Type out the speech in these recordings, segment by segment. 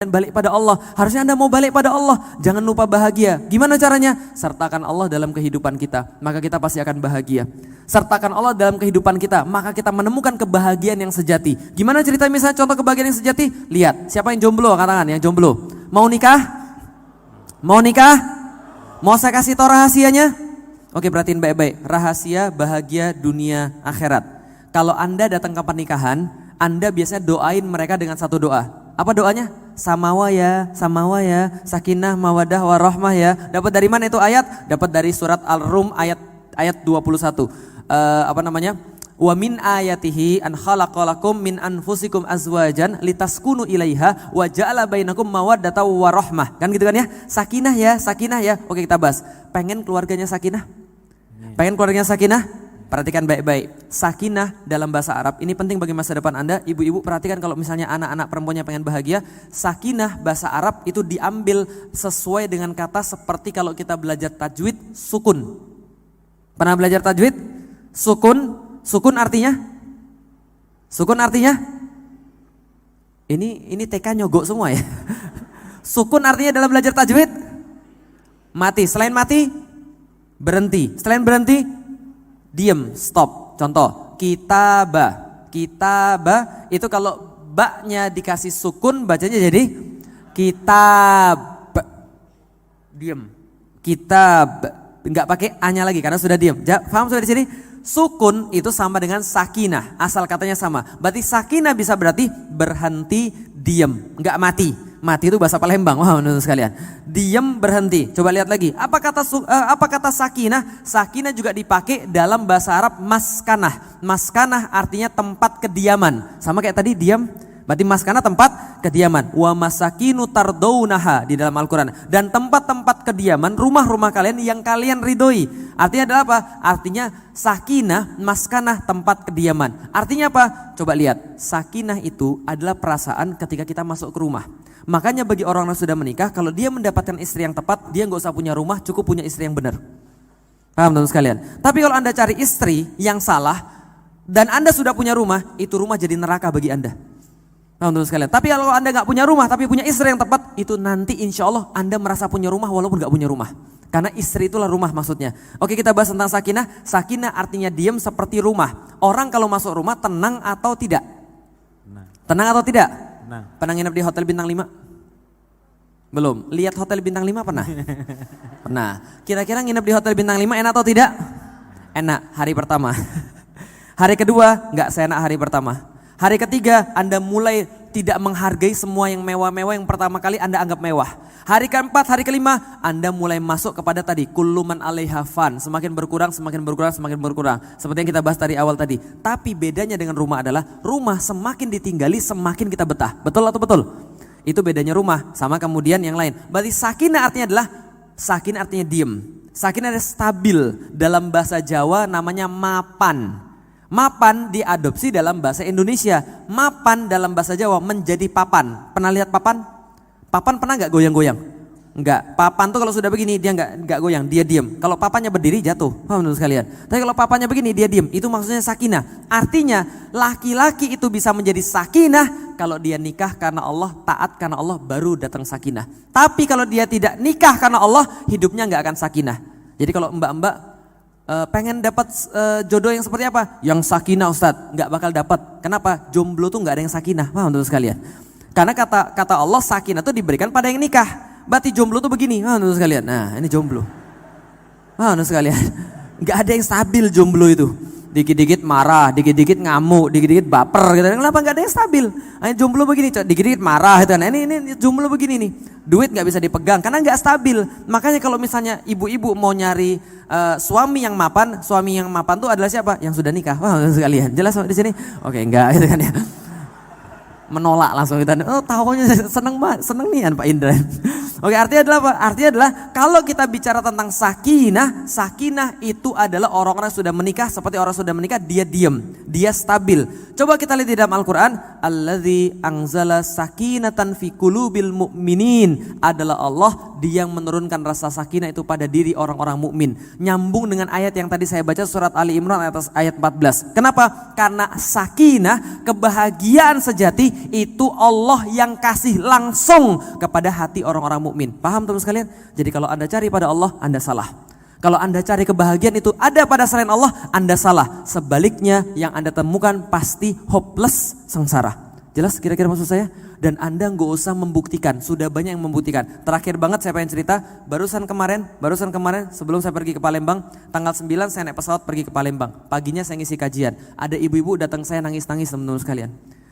balik pada Allah. Harusnya Anda mau balik pada Allah. Jangan lupa bahagia. Gimana caranya? Sertakan Allah dalam kehidupan kita, maka kita pasti akan bahagia. Sertakan Allah dalam kehidupan kita, maka kita menemukan kebahagiaan yang sejati. Gimana cerita misalnya contoh kebahagiaan yang sejati? Lihat, siapa yang jomblo? Katakan yang jomblo. Mau nikah? Mau nikah? Mau saya kasih tahu rahasianya? Oke, perhatiin baik-baik. Rahasia bahagia dunia akhirat. Kalau Anda datang ke pernikahan, Anda biasanya doain mereka dengan satu doa. Apa doanya? Samawa ya, sakinah, mawadah, warahmah ya. Dapat dari mana itu ayat? Dapat dari surat Al-Rum ayat 21. Wa min ayatihi an khalaqalakum min anfusikum azwajan litaskunu ilaiha wa ja'ala bainakum mawaddatan warahmah. Kan gitu kan ya? Sakinah ya. Oke, kita bahas. Pengen keluarganya sakinah? Pengen keluarganya sakinah? Perhatikan baik-baik. Sakinah dalam bahasa Arab ini penting bagi masa depan Anda. Ibu-ibu perhatikan kalau misalnya anak-anak perempuannya pengen bahagia, sakinah bahasa Arab itu diambil sesuai dengan kata seperti kalau kita belajar tajwid, sukun. Pernah belajar tajwid? Sukun artinya? Sukun artinya? Ini TK nyogok semua ya. Sukun artinya dalam belajar tajwid? Mati. Selain mati? Berhenti. Selain berhenti? Diem, stop. Contoh, kitabah itu kalau baknya dikasih sukun bacanya jadi kitab. Diem. Kitab. Enggak pakai a-nya lagi karena sudah diem. Paham sudah di sini? Sukun itu sama dengan sakinah, asal katanya sama. Berarti sakinah bisa berarti berhenti, diem, enggak mati. Mati itu bahasa Palembang, wah menurut sekalian. Diem, berhenti. Coba lihat lagi. Apa kata sakinah? Sakinah juga dipakai dalam bahasa Arab maskanah. Maskanah artinya tempat kediaman. Sama kayak tadi diam. Berarti maskanah tempat kediaman. Wa masakinu tardaunaha di dalam Al-Quran. Dan tempat-tempat kediaman, rumah-rumah kalian yang kalian ridhoi. Artinya adalah apa? Artinya sakinah, maskanah tempat kediaman. Artinya apa? Coba lihat. Sakinah itu adalah perasaan ketika kita masuk ke rumah. Makanya bagi orang yang sudah menikah, kalau dia mendapatkan istri yang tepat, dia nggak usah punya rumah, cukup punya istri yang benar. Paham teman sekalian? Tapi kalau Anda cari istri yang salah dan Anda sudah punya rumah, itu rumah jadi neraka bagi Anda. Paham teman sekalian? Tapi kalau Anda nggak punya rumah tapi punya istri yang tepat, itu nanti insya Allah Anda merasa punya rumah walaupun nggak punya rumah. Karena istri itulah rumah maksudnya. Oke, kita bahas tentang sakinah. Sakinah artinya diam seperti rumah. Orang kalau masuk rumah tenang atau tidak? Tenang atau tidak? Pernah nginep di hotel bintang 5? Belum. Lihat hotel bintang 5 pernah? Pernah. Kira-kira nginep di hotel bintang 5 enak atau tidak? Enak hari pertama. Hari kedua enggak seenak hari pertama. Hari ketiga Anda mulai tidak menghargai semua yang mewah-mewah yang pertama kali Anda anggap mewah. Hari keempat, hari kelima Anda mulai masuk kepada tadi kullu man 'alaiha fan, semakin berkurang. Seperti yang kita bahas dari awal tadi. Tapi bedanya dengan rumah adalah rumah semakin ditinggali semakin kita betah. Betul atau betul? Itu bedanya rumah sama kemudian yang lain. Berarti sakinah artinya diem. Sakinah adalah stabil. Dalam bahasa Jawa namanya mapan. Mapan diadopsi dalam bahasa Indonesia. Mapan dalam bahasa Jawa menjadi papan. Pernah lihat papan? Papan pernah nggak goyang-goyang? Enggak. Papan tuh kalau sudah begini dia nggak goyang, dia diem. Kalau papannya berdiri jatuh. Paham menurut sekalian? Tapi kalau papannya begini dia diem. Itu maksudnya sakinah. Artinya laki-laki itu bisa menjadi sakinah kalau dia nikah karena Allah, taat karena Allah, baru datang sakinah. Tapi kalau dia tidak nikah karena Allah, hidupnya nggak akan sakinah. Jadi kalau mbak-mbak pengen dapat jodoh yang seperti apa? Yang sakinah Ustadz, nggak bakal dapat. Kenapa? Jomblo tuh nggak ada yang sakinah. Paham menurut sekalian? Karena kata Allah sakinah itu diberikan pada yang nikah. Berarti jomblo tuh begini, menurut sekalian. Nah, ini jomblo. Menurut sekalian, nggak ada yang stabil jomblo itu. Dikit-dikit marah, dikit-dikit ngamuk, dikit-dikit baper gitu. Kenapa nggak ada yang stabil? Jomblo begini, dikit-dikit marah gitu. Nah, ini jomblo begini nih. Duit nggak bisa dipegang karena nggak stabil. Makanya kalau misalnya ibu-ibu mau nyari suami yang mapan tuh adalah siapa? Yang sudah nikah. Wah, sekalian. Jelas di sini? Oke, enggak gitu kan ya. Menolak langsung kita. Oh, tahunya seneng nih Pak Indra. Oke, artinya adalah apa? Artinya adalah kalau kita bicara tentang sakinah, sakinah itu adalah orang-orang yang sudah menikah, seperti orang sudah menikah dia diam, dia stabil. Coba kita lihat di dalam Al-Qur'an, allazi anzala sakinatan fi qulubil mu'minin, adalah Allah dia yang menurunkan rasa sakinah itu pada diri orang-orang mukmin. Nyambung dengan ayat yang tadi saya baca surat Ali Imran ayat 14. Kenapa? Karena sakinah, kebahagiaan sejati itu Allah yang kasih langsung kepada hati orang-orang mukmin. Paham teman sekalian? Jadi kalau Anda cari pada Allah, Anda salah. Kalau Anda cari kebahagiaan itu ada pada selain Allah, Anda salah. Sebaliknya yang Anda temukan pasti hopeless, sengsara. Jelas kira-kira maksud saya? Dan Anda nggak usah membuktikan, sudah banyak yang membuktikan. Terakhir banget saya pengen cerita, barusan kemarin sebelum saya pergi ke Palembang, tanggal 9 saya naik pesawat pergi ke Palembang. Paginya saya ngisi kajian, ada ibu-ibu datang saya nangis-nangis teman-teman sekalian.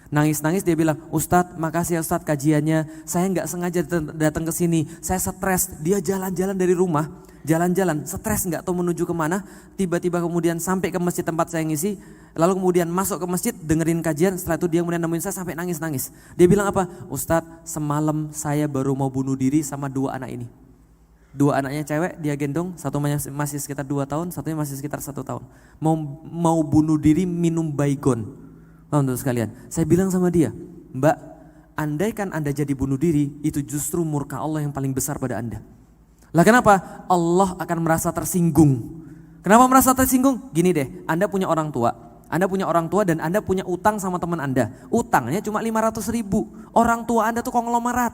Nangis-nangis dia bilang, Ustadz makasih ya Ustadz kajiannya, saya nggak sengaja datang ke sini, saya stres. Dia jalan-jalan dari rumah, jalan-jalan, stres nggak tahu menuju kemana, tiba-tiba kemudian sampai ke masjid tempat saya ngisi, lalu kemudian masuk ke masjid dengerin kajian, setelah itu dia kemudian nemuin saya sampai nangis-nangis. Dia bilang apa? Ustadz semalam saya baru mau bunuh diri sama 2 anak ini. 2 anaknya cewek dia gendong, satu masih sekitar 2 tahun, satunya masih sekitar 1 tahun. Mau bunuh diri minum baygon. Teman-teman sekalian, saya bilang sama dia, Mbak, andaikan Anda jadi bunuh diri, itu justru murka Allah yang paling besar pada Anda. Lah kenapa? Allah akan merasa tersinggung. Kenapa merasa tersinggung? Gini deh, Anda punya orang tua dan Anda punya utang sama teman Anda. Utangnya cuma 500.000. Orang tua Anda tuh konglomerat.